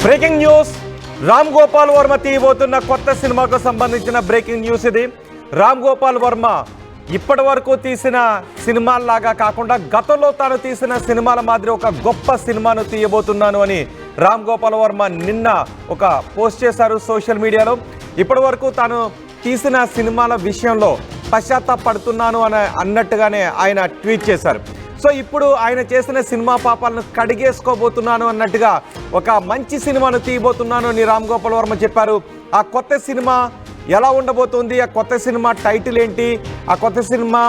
Breaking news Ram Gopal Varma తీయబోతున్న కొత్త సినిమాకు సంబంధించిన బ్రేకింగ్ న్యూస్ ఇది. రామ్ గోపాల్ వర్మ ఇప్పటి వరకు తీసిన సినిమాల్లాగా కాకుండా గతంలో తాను తీసిన సినిమాల మాదిరి ఒక గొప్ప సినిమాను తీయబోతున్నాను అని రామ్ గోపాల్ వర్మ నిన్న ఒక పోస్ట్ చేశారు సోషల్ మీడియాలో. ఇప్పటి వరకు తాను తీసిన సినిమాల విషయంలో పశ్చాత్తాపడుతున్నాను అన్నట్టుగానే ఆయన ట్వీట్ చేశారు. సో ఇప్పుడు ఆయన చేసిన సినిమా పాపాలను కడిగేసుకోబోతున్నాను అన్నట్టుగా ఒక మంచి సినిమాను తీయబోతున్నాను అని రామ్ గోపాల్ వర్మ చెప్పారు. ఆ కొత్త సినిమా ఎలా ఉండబోతుంది, ఆ కొత్త సినిమా టైటిల్ ఏంటి, ఆ కొత్త సినిమా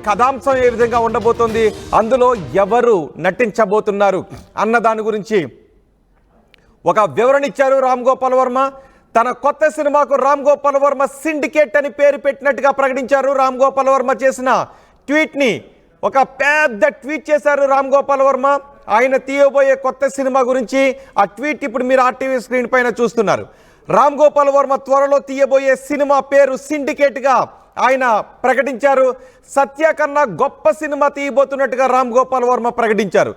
కథాంశం ఏ విధంగా ఉండబోతుంది, అందులో ఎవరు నటించబోతున్నారు అన్న దాని గురించి ఒక వివరణ ఇచ్చారు రామ్ గోపాల్ వర్మ. తన కొత్త సినిమాకు రామ్ గోపాల్ వర్మ సిండికేట్ అని పేరు పెట్టినట్టుగా ప్రకటించారు. రామ్ గోపాల్ వర్మ చేసిన ట్వీట్ని ఒక పెద్ద ట్వీట్ చేశారు రామ్ గోపాల్ వర్మ. ఆయన తీయబోయే కొత్త సినిమా గురించి ఆ ట్వీట్ ఇప్పుడు మీరు ఆర్టీవీ స్క్రీన్ పైన చూస్తున్నారు. రామ్ గోపాల్ వర్మ త్వరలో తీయబోయే సినిమా పేరు సిండికేట్గా ఆయన ప్రకటించారు. సత్య కన్నా గొప్ప సినిమా తీయబోతున్నట్టుగా రామ్ గోపాల్ వర్మ ప్రకటించారు.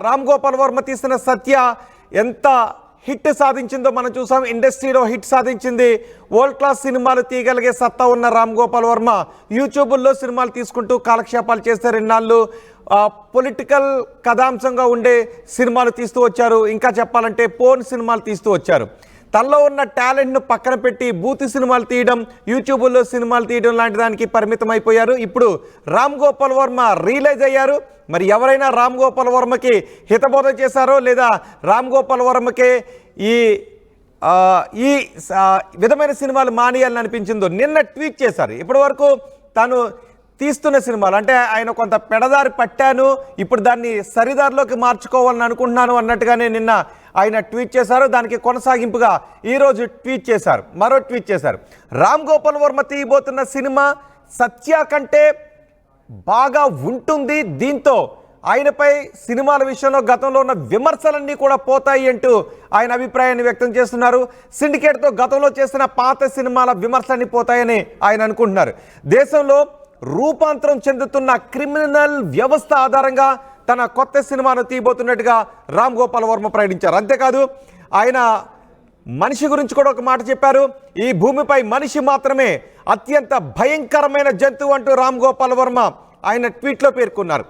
రామ్ గోపాల్ వర్మ తీసిన సత్య ఎంత హిట్ సాధించిందో మనం చూసాం. ఇండస్ట్రీలో హిట్ సాధించింది. వరల్డ్ క్లాస్ సినిమాలు తీయగలిగే సత్తా ఉన్న రామ్ గోపాల్ వర్మ యూట్యూబుల్లో సినిమాలు తీసుకుంటూ కాలక్షేపాలు చేస్తే రెండాళ్ళు పొలిటికల్ కథాంశంగా ఉండే సినిమాలు తీస్తూ వచ్చారు. ఇంకా చెప్పాలంటే పోన్ సినిమాలు తీస్తూ వచ్చారు. తనలో ఉన్న టాలెంట్ను పక్కన పెట్టి బూతు సినిమాలు తీయడం, యూట్యూబ్లో సినిమాలు తీయడం లాంటి దానికి పరిమితం అయిపోయారు. ఇప్పుడు రామ్ గోపాల్ వర్మ రియలైజ్ అయ్యారు. మరి ఎవరైనా రామ్ గోపాల్ వర్మకి హితబోధ చేశారో లేదా రామ్ గోపాల్ వర్మకే ఈ విధమైన సినిమాలు మానేయాలని అనిపించిందో నిన్న ట్వీట్ చేశారు. ఇప్పటి వరకు తాను తీస్తున్న సినిమాలు అంటే ఆయన కొంత పెడదారి పట్టాను, ఇప్పుడు దాన్ని సరిదారిలోకి మార్చుకోవాలని అనుకుంటున్నాను అన్నట్టుగానే నిన్న ఆయన ట్వీట్ చేశారు. దానికి కొనసాగింపుగా ఈరోజు మరో ట్వీట్ చేశారు. రామ్ గోపాల్ వర్మ తీయబోతున్న సినిమా సత్య కంటే బాగా ఉంటుంది. దీంతో ఆయనపై సినిమాల విషయంలో గతంలో ఉన్న విమర్శలన్నీ కూడా పోతాయి అంటూ ఆయన అభిప్రాయాన్ని వ్యక్తం చేస్తున్నారు. సిండికేట్తో గతంలో చేసిన పాత సినిమాల విమర్శలన్నీ పోతాయని ఆయన అనుకుంటున్నారు. దేశంలో రూపాంతరం చెందుతున్న క్రిమినల్ వ్యవస్థ ఆధారంగా తన కొత్త సినిమాను తీయబోతున్నట్టుగా రామ్ గోపాల్ వర్మ ప్రకటించారు. అంతేకాదు ఆయన మనిషి గురించి కూడా ఒక మాట చెప్పారు. ఈ భూమిపై మనిషి మాత్రమే అత్యంత భయంకరమైన జంతువు అంటూ రామ్ గోపాల్ వర్మ ఆయన ట్వీట్లో పేర్కొన్నారు.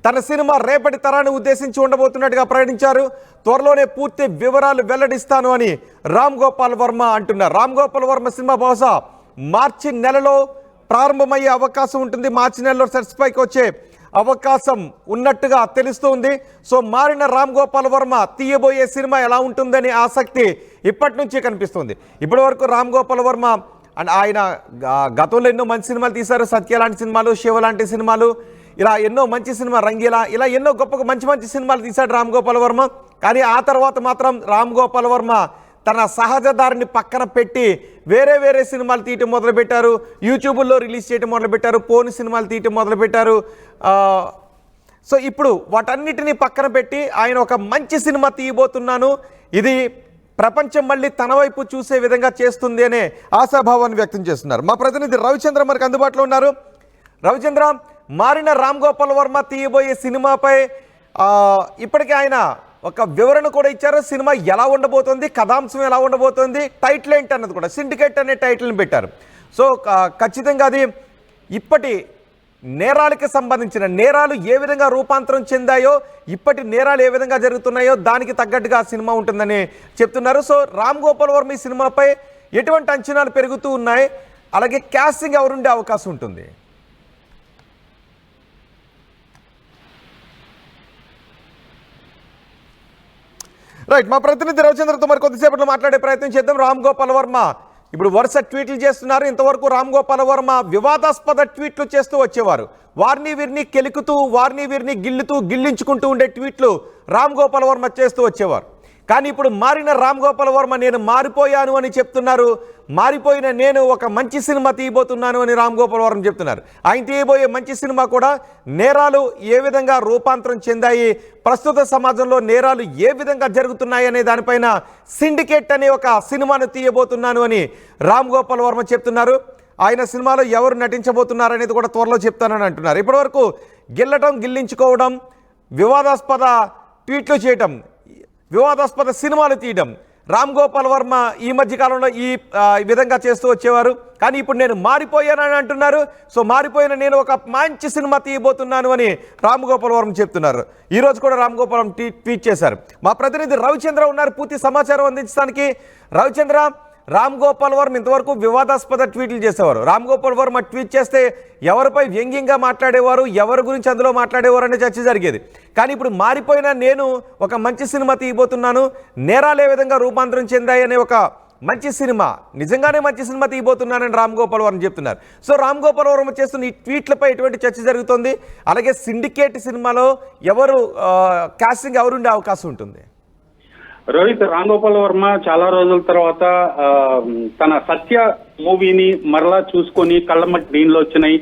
తన సినిమా రేపటి తరాన్ని ఉద్దేశించి ఉండబోతున్నట్టుగా ప్రకటించారు. త్వరలోనే పూర్తి వివరాలు వెల్లడిస్తాను అని రామ్ గోపాల్ వర్మ అంటున్నారు. రామ్ గోపాల్ వర్మ సినిమా బహుశా మార్చి నెలలో ప్రారంభమయ్యే అవకాశం ఉంటుంది. మార్చి నెలలో సెట్స్ పైకి వచ్చే అవకాశం ఉన్నట్టుగా తెలుస్తుంది. సో మారిన రామ్ గోపాల్ వర్మ తీయబోయే సినిమా ఎలా ఉంటుందని ఆసక్తి ఇప్పటి నుంచి కనిపిస్తుంది. ఇప్పటి వరకు రామ్ గోపాల్ వర్మ ఆయన గతంలో ఎన్నో మంచి సినిమాలు తీశారు. సత్య లాంటి సినిమాలు, శివ లాంటి సినిమాలు, ఇలా ఎన్నో మంచి సినిమా, రంగీలా, ఇలా ఎన్నో గొప్ప మంచి సినిమాలు తీశాడు రామ్ గోపాల్ వర్మ. కానీ ఆ తర్వాత మాత్రం రామ్ గోపాల్ వర్మ తన సహజ దారిని పక్కన పెట్టి వేరే సినిమాలు తీయటం మొదలుపెట్టారు. యూట్యూబ్లో రిలీజ్ చేయటం మొదలుపెట్టారు. పోన్ సినిమాలు తీయటం మొదలుపెట్టారు. సో ఇప్పుడు వాటన్నిటినీ పక్కన పెట్టి ఆయన ఒక మంచి సినిమా తీయబోతున్నాను, ఇది ప్రపంచం మళ్ళీ తన వైపు చూసే విధంగా చేస్తుంది అనే ఆశాభావాన్ని వ్యక్తం చేస్తున్నారు. మా ప్రతినిధి రవిచంద్ర మనకు అందుబాటులో ఉన్నారు. రవిచంద్ర, మారిన రామ్ గోపాల్ వర్మ తీయబోయే సినిమాపై ఇప్పటికే ఆయన ఒక వివరణ కూడా ఇచ్చారు. సినిమా ఎలా ఉండబోతుంది, కథాంశం ఎలా ఉండబోతుంది, టైటిల్ ఏంటి అన్నది కూడా సిండికేట్ అనే టైటిల్ని పెట్టారు. సో ఖచ్చితంగా అది ఇప్పటి నేరాలకి సంబంధించిన నేరాలు ఏ విధంగా రూపాంతరం చెందాయో, ఇప్పటి నేరాలు ఏ విధంగా జరుగుతున్నాయో దానికి తగ్గట్టుగా సినిమా ఉంటుందని చెప్తున్నారు. సో రామ్ గోపాల్ వర్మ ఈ సినిమాపై ఎటువంటి అంచనాలు పెరుగుతూ ఉన్నాయి, అలాగే క్యాస్టింగ్ ఎవరుండే అవకాశం ఉంటుంది? రైట్, మా ప్రతినిధి రవిచంద్రతో మరి కొద్దిసేపట్లో మాట్లాడే ప్రయత్నం చేద్దాం. రామ్ గోపాల్ వర్మ ఇప్పుడు వరుస ట్వీట్లు చేస్తున్నారు. ఇంతవరకు రామ్ గోపాల్ వర్మ వివాదాస్పద ట్వీట్లు చేస్తూ వచ్చేవారు. వారిని వీరిని కెలుకుతూ, వారిని వీరిని గిల్లించుకుంటూ ఉండే ట్వీట్లు రామ్ గోపాల్ వర్మ చేస్తూ వచ్చేవారు. కానీ ఇప్పుడు మారిన రామ్ గోపాల్ వర్మ నేను మారిపోయాను అని చెప్తున్నారు. మారిపోయిన నేను ఒక మంచి సినిమా తీయబోతున్నాను అని రామ్ గోపాల్ వర్మ చెప్తున్నారు. ఆయన తీయబోయే మంచి సినిమా కూడా నేరాలు ఏ విధంగా రూపాంతరం చెందాయి, ప్రస్తుత సమాజంలో నేరాలు ఏ విధంగా జరుగుతున్నాయి అనే దానిపైన సిండికేట్ అనే ఒక సినిమాను తీయబోతున్నాను అని రామ్ గోపాల్ వర్మ చెప్తున్నారు. ఆయన సినిమాలో ఎవరు నటించబోతున్నారు అనేది కూడా త్వరలో చెప్తానని అంటున్నారు. ఇప్పటివరకు గిల్లించుకోవడం, వివాదాస్పద ట్వీట్లు చేయటం, వివాదాస్పద సినిమాలు తీయడం. రామ్ గోపాల్ వర్మ ఈ మధ్య కాలంలో ఈ విధంగా చేస్తూ వచ్చేవారు, కానీ ఇప్పుడు నేను మారిపోయానని అంటున్నారు. సో మారిపోయిన నేను ఒక మంచి సినిమా తీయబోతున్నాను అని రామ్ గోపాల్ వర్మ చెప్తున్నారు. ఈ రోజు కూడా రామ్ గోపాల్ వర్మ ట్వీట్ చేశారు. మా ప్రతినిధి రవిచంద్ర ఉన్నారు పూర్తి సమాచారం అందించడానికి. రవిచంద్ర, రామ్ గోపాల్ వర్మ ఇంతవరకు వివాదాస్పద ట్వీట్లు చేసేవారు. రామ్ గోపాల్ వర్మ ట్వీట్ చేస్తే ఎవరిపై వ్యంగ్యంగా మాట్లాడేవారు, ఎవరి గురించి అందులో మాట్లాడేవారు అనే చర్చ జరిగేది. కానీ ఇప్పుడు మారిపోయిన నేను ఒక మంచి సినిమా తీయబోతున్నాను, నేరాలు ఏ విధంగా రూపాంతరం చెందాయి అనే ఒక మంచి సినిమా, నిజంగానే మంచి సినిమా తీయబోతున్నానని రామ్ గోపాల్ వర్మ చెప్తున్నారు. సో రామ్ గోపాల్ వర్మ చేస్తున్న ఈ ట్వీట్లపై ఎటువంటి చర్చ జరుగుతుంది? అలాగే సిండికేట్ సినిమాలో ఎవరు కాస్టింగ్ ఎవరుండే అవకాశం ఉంటుంది? రోహిత్, రామ్ గోపాల్ వర్మ చాలా రోజుల తర్వాత తన సత్య మూవీని మరలా చూసుకొని కళ్ళమట్టి దీనిలో వచ్చినాయి,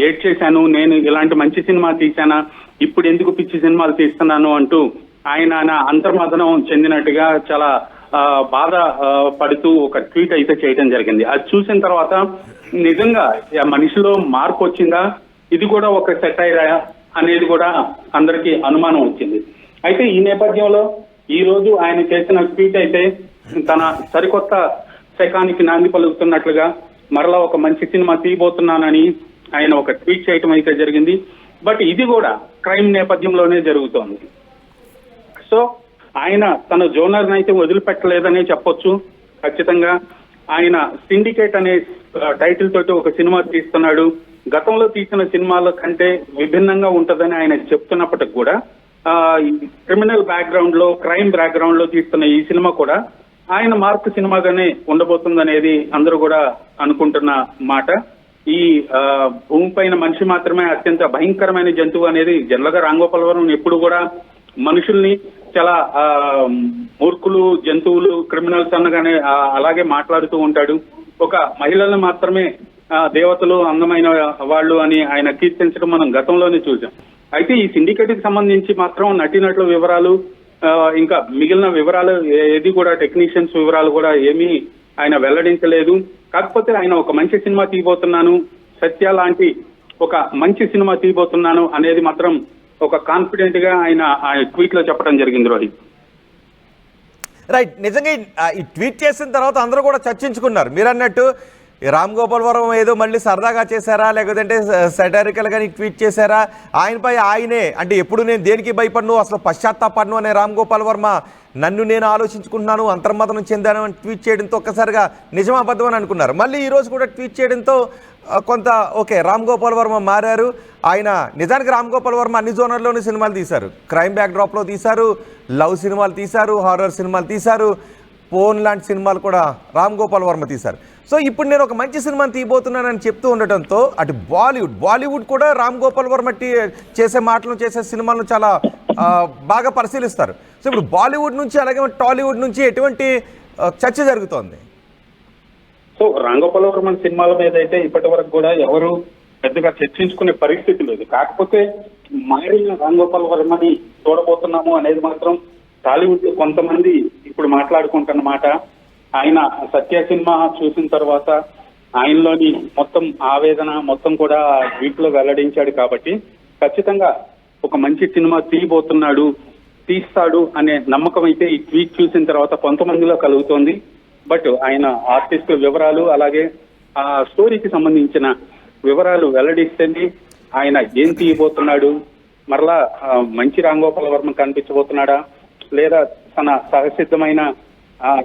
ఏడ్ చేశాను, నేను ఇలాంటి మంచి సినిమా తీశానా, ఇప్పుడు ఎందుకు పిచ్చి సినిమాలు తీస్తున్నాను అంటూ ఆయన అంతర్మథనం చెందినట్టుగా చాలా బాధ పడుతూ ఒక ట్వీట్ అయితే చేయడం జరిగింది. అది చూసిన తర్వాత నిజంగా మనిషిలో మార్పు వచ్చిందా, ఇది కూడా ఒక సెటైరా అనేది కూడా అందరికీ అనుమానం వచ్చింది. అయితే ఈ నేపథ్యంలో ఈ రోజు ఆయన చేసిన ట్వీట్ అయితే తన సరికొత్త శకానికి నాంది పలుకుతున్నట్లుగా మరలా ఒక మంచి సినిమా తీయబోతున్నానని ఆయన ఒక ట్వీట్ చేయటం అయితే జరిగింది. బట్ ఇది కూడా క్రైమ్ నేపథ్యంలోనే జరుగుతోంది. సో ఆయన తన జోనర్ని అయితే వదిలిపెట్టలేదనే చెప్పొచ్చు. ఖచ్చితంగా ఆయన సిండికేట్ అనే టైటిల్ తోటి ఒక సినిమా తీస్తున్నాడు. గతంలో తీసిన సినిమాల కంటే విభిన్నంగా ఉంటుందని ఆయన చెప్తున్నప్పటికి కూడా క్రిమినల్ బ్యాక్గ్రౌండ్ లో, క్రైమ్ బ్యాక్గ్రౌండ్ లో తీస్తున్న ఈ సినిమా కూడా ఆయన మార్క్ సినిమాగానే ఉండబోతుందనేది అందరూ కూడా అనుకుంటున్న మాట. ఈ భూమి పైన మనిషి మాత్రమే అత్యంత భయంకరమైన జంతువు అనేది జనరల్ గా రామ్ గోపాల్ వర్మ ఎప్పుడు కూడా మనుషుల్ని చాలా మూర్ఖులు, జంతువులు, క్రిమినల్స్ అనగానే అలాగే మాట్లాడుతూ ఉంటాడు. ఒక మహిళలను మాత్రమే దేవతలు, అందమైన వాళ్ళు అని ఆయన కీర్తించడం మనం గతంలోనే చూసాం. అయితే ఈ సిండికేట్ కి సంబంధించి మాత్రం నటీనటుల వివరాలు, ఇంకా మిగిలిన వివరాలు ఏది కూడా, టెక్నీషియన్స్ వివరాలు కూడా ఏమీ ఆయన వెల్లడించలేదు. కాకపోతే ఆయన ఒక మంచి సినిమా తీయబోతున్నాను, సత్య లాంటి ఒక మంచి సినిమా తీయబోతున్నాను అనేది మాత్రం ఒక కాన్ఫిడెంట్ గా ఆయన ట్వీట్ లో చెప్పడం జరిగింది. రోహిత్, రైట్. నిజంగా ఈ ట్వీట్ చేసిన తర్వాత అందరూ కూడా చర్చించుకున్నారు. మీరు అన్నట్టు రామ్ గోపాల్ వర్మ ఏదో మళ్ళీ సరదాగా చేశారా, లేకపోతే సెటారికల్ గా ట్వీట్ చేశారా, ఆయనపై ఆయనే అంటే ఎప్పుడు నేను దేనికి భయపడను, అసలు పశ్చాత్తాపడను అనే రామ్ గోపాల్ వర్మ నన్ను నేను ఆలోచించుకుంటున్నాను, అంతర్మథనం చెందాను అని ట్వీట్ చేయడంతో ఒక్కసారిగా నిజమాబద్ధం అని అనుకున్నారు. మళ్ళీ ఈ రోజు కూడా ట్వీట్ చేయడంతో కొంత ఓకే, రామ్ గోపాల్ వర్మ మారారు. ఆయన నిజానికి రామ్ గోపాల్ వర్మ అన్ని జోనర్లోనూ సినిమాలు తీశారు. క్రైమ్ బ్యాక్డ్రాప్లో తీశారు, లవ్ సినిమాలు తీశారు, హారర్ సినిమాలు తీశారు, పోన్ లాంటి సినిమాలు కూడా రామ్ గోపాల్ వర్మ తీశారు. సో ఇప్పుడు నేను ఒక మంచి సినిమాని తీయబోతున్నానని చెప్తూ ఉండటంతో అటు బాలీవుడ్ కూడా రామ్ గోపాల్ వర్మ చేసే మాటలు, చేసే సినిమాలను చాలా బాగా పరిశీలిస్తారు. సో ఇప్పుడు బాలీవుడ్ నుంచి అలాగే టాలీవుడ్ నుంచి ఎటువంటి చర్చ జరుగుతోంది? సో రామ్ గోపాల్ వర్మ సినిమాల మీద అయితే ఇప్పటి వరకు కూడా ఎవరు పెద్దగా చర్చించుకునే పరిస్థితి లేదు. కాకపోతే మారిన రామ్ గోపాల్ వర్మని చూడబోతున్నాము అనేది మాత్రం టాలీవుడ్ కొంతమంది ఇప్పుడు మాట్లాడుకుంటున్నమాట. ఆయన సత్య సినిమా చూసిన తర్వాత ఆయనలోని మొత్తం ఆవేదన మొత్తం కూడా వీటిలో వెల్లడించాడు. కాబట్టి ఖచ్చితంగా ఒక మంచి సినిమా తీస్తాడు అనే నమ్మకం అయితే ఈ ట్వీట్ చూసిన తర్వాత కొంతమందిలో కలుగుతోంది. బట్ ఆయన ఆర్టిస్టుల వివరాలు, అలాగే ఆ స్టోరీకి సంబంధించిన వివరాలు వెల్లడిస్తేనే ఆయన ఏం తీయబోతున్నాడు, మరలా మంచి రామ్ గోపాల్ వర్మ కనిపించబోతున్నాడా, లేదా తన సహసిద్ధమైన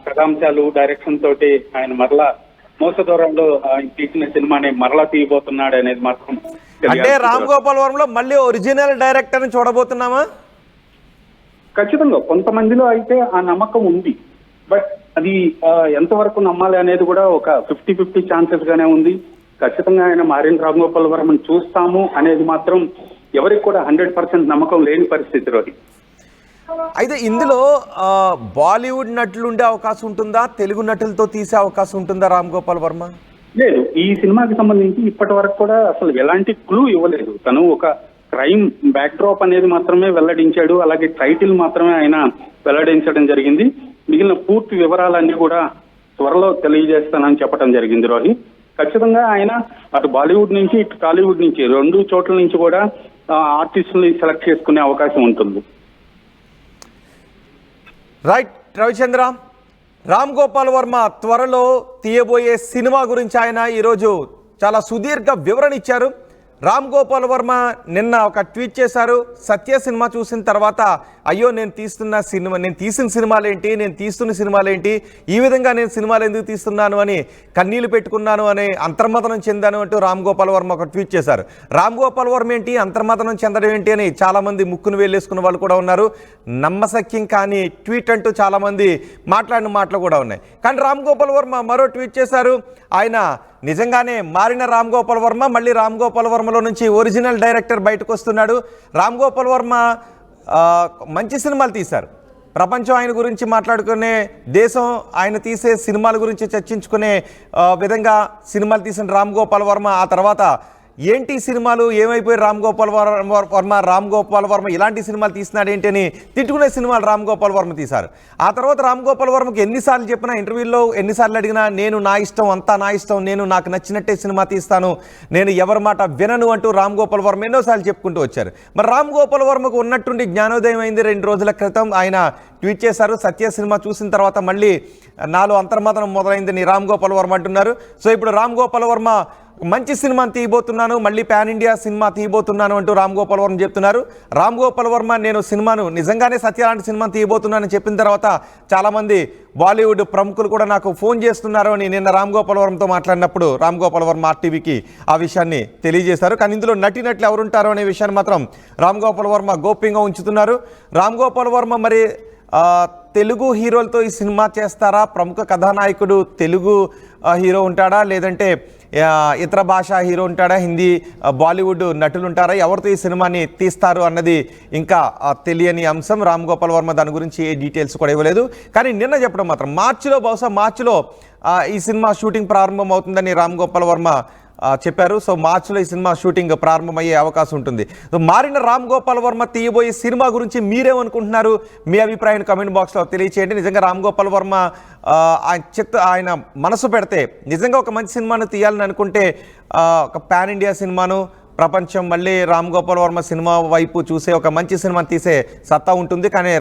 కథాంశాలు, డైరెక్షన్ తోటి ఆయన మరలా మోసదూరంలో తీసిన సినిమాని మరలా తీయబోతున్నాడు అనేది మాత్రం. అంటే రామ్ గోపాల్ వర్మలో మళ్ళీ ఒరిజినల్ డైరెక్టర్ ని చూడబోతున్నామా? ఖచ్చితంగా కొంతమందిలో అయితే ఆ నమ్మకం ఉంది. బట్ అది ఎంతవరకు నమ్మాలి అనేది కూడా ఒక 50-50 ఛాన్సెస్ గానే ఉంది. ఖచ్చితంగా ఆయన మారిన రామ్ గోపాల్ వర్మని చూస్తాము అనేది మాత్రం ఎవరికి కూడా 100% నమ్మకం లేని పరిస్థితి. రోజు అయితే ఇందులో బాలీవుడ్ నటులు ఉండే అవకాశం ఉంటుందా, తెలుగు నటులతో తీసే అవకాశం ఉంటుందా రామ్ గోపాల్ వర్మ? లేదు, ఈ సినిమాకి సంబంధించి ఇప్పటి వరకు కూడా అసలు ఎలాంటి క్లూ ఇవ్వలేదు. తను ఒక క్రైమ్ బ్యాక్డ్రాప్ అనేది మాత్రమే వెల్లడించాడు, అలాగే టైటిల్ మాత్రమే ఆయన వెల్లడించడం జరిగింది. మిగిలిన పూర్తి వివరాలన్నీ కూడా త్వరలో తెలియజేస్తానని చెప్పడం జరిగింది. రోహిత్, ఖచ్చితంగా ఆయన అటు బాలీవుడ్ నుంచి ఇటు టాలీవుడ్ నుంచి రెండు చోట్ల నుంచి కూడా ఆర్టిస్టుల్ని సెలెక్ట్ చేసుకునే అవకాశం ఉంటుంది. రైట్ రవిచంద్ర, రామ్ గోపాల్ వర్మ త్వరలో తీయబోయే సినిమా గురించి ఆయన ఈరోజు చాలా సుదీర్ఘ వివరణ ఇచ్చారు. రామ్ గోపాల్ వర్మ నిన్న ఒక ట్వీట్ చేశారు. సత్య సినిమా చూసిన తర్వాత అయ్యో నేను తీసిన సినిమాలేంటి, నేను తీస్తున్న సినిమాలేంటి, ఈ విధంగా నేను సినిమాలు ఎందుకు తీస్తున్నాను అని కన్నీళ్లు పెట్టుకున్నాను అని అంతర్మథనం చెందాను అంటూ రామ్ గోపాల్ వర్మ ఒక ట్వీట్ చేశారు. రామ్ గోపాల్ వర్మ ఏంటి, అంతర్మథనం చెందడం ఏంటి అని చాలామంది ముక్కును వేలేసుకున్న వాళ్ళు కూడా ఉన్నారు. నమ్మశక్యం కానీ ట్వీట్ అంటూ చాలామంది మాట్లాడిన మాటలు కూడా ఉన్నాయి. కానీ రామ్ గోపాల్ వర్మ మరో ట్వీట్ చేశారు. ఆయన నిజంగానే మారిన రామ్ గోపాల్ వర్మ మళ్ళీ రామ్ గోపాల్ వర్మలో నుంచి ఒరిజినల్ డైరెక్టర్ బయటకు వస్తున్నాడు. రామ్ గోపాల్ వర్మ మంచి సినిమాలు తీశారు. ప్రపంచం ఆయన గురించి మాట్లాడుకునే, దేశం ఆయన తీసే సినిమాల గురించి చర్చించుకునే విధంగా సినిమాలు తీసిన రామ్ గోపాల్ వర్మ ఆ తర్వాత ఏంటి సినిమాలు ఏమైపోయి రామ్ గోపాల్ వర్మ ఇలాంటి సినిమాలు తీసినాడు ఏంటి అని తిట్టుకునే సినిమాలు రామ్ గోపాల్ వర్మ తీశారు. ఆ తర్వాత రామ్ గోపాల్ వర్మకి ఎన్నిసార్లు చెప్పినా, ఇంటర్వ్యూల్లో ఎన్నిసార్లు అడిగినా నేను నా ఇష్టం, అంతా నా ఇష్టం, నేను నాకు నచ్చినట్టే సినిమా తీస్తాను, నేను ఎవరి మాట వినను అంటూ రామ్ గోపాల్ వర్మ ఎన్నోసార్లు చెప్పుకుంటూ వచ్చారు. మరి రామ్ గోపాల్ వర్మకు ఉన్నట్టుండి జ్ఞానోదయం అయింది. 2 రోజుల క్రితం ఆయన ట్వీట్ చేశారు. సత్య సినిమా చూసిన తర్వాత మళ్ళీ నాలో అంతర్మథనం మొదలైందని రామ్ గోపాల్ వర్మ అంటున్నారు. సో ఇప్పుడు రామ్ గోపాల్ వర్మ మంచి సినిమాని తీయబోతున్నాను, మళ్ళీ పాన్ ఇండియా సినిమా తీయబోతున్నాను అంటూ రామ్ గోపాల్ వర్మ చెప్తున్నారు. రామ్ గోపాల్ వర్మ నేను సినిమాను నిజంగానే సత్య లాంటి సినిమాని తీయబోతున్నానని చెప్పిన తర్వాత చాలామంది బాలీవుడ్ ప్రముఖులు కూడా నాకు ఫోన్ చేస్తున్నారు అని నిన్న రామ్ గోపాల్ వర్మతో మాట్లాడినప్పుడు రామ్ గోపాల్ వర్మ ఆర్టీవీకి ఆ విషయాన్ని తెలియజేశారు. కానీ ఇందులో నటినట్లు ఎవరుంటారు అనే విషయాన్ని మాత్రం రామ్ గోపాల్ వర్మ గోప్యంగా ఉంచుతున్నారు. రామ్ గోపాల్ వర్మ మరి తెలుగు హీరోలతో ఈ సినిమా చేస్తారా? ప్రముఖ కథానాయకుడు తెలుగు హీరో ఉంటాడా, లేదంటే ఇతర భాషా హీరో ఉంటాడా, హిందీ బాలీవుడ్ నటులు ఉంటారా, ఎవరితో ఈ సినిమాని తీస్తారు అన్నది ఇంకా తెలియని అంశం. రామ్ గోపాల్ వర్మ దాని గురించి ఏ డీటెయిల్స్ కూడా ఇవ్వలేదు. కానీ నిన్న చెప్పడం మాత్రం బహుశా మార్చిలో ఈ సినిమా షూటింగ్ ప్రారంభం అవుతుందని రామ్ గోపాల్ వర్మ చెప్పారు. సో మార్చిలో ఈ సినిమా షూటింగ్ ప్రారంభమయ్యే అవకాశం ఉంటుంది. సో మారిన రామ్ గోపాల్ వర్మ తీయబోయే సినిమా గురించి మీరేమనుకుంటున్నారు? మీ అభిప్రాయాన్ని కామెంట్ బాక్స్లో తెలియచేయండి. నిజంగా రామ్ గోపాల్ వర్మ ఆయన మనసు పెడితే నిజంగా ఒక మంచి సినిమాను తీయాలని అనుకుంటే ఒక పాన్ ఇండియా సినిమాను ప్రపంచం మళ్ళీ రామ్ గోపాల్ వర్మ సినిమా వైపు చూసే ఒక మంచి సినిమా తీసే సత్తా ఉంటుంది. కానీ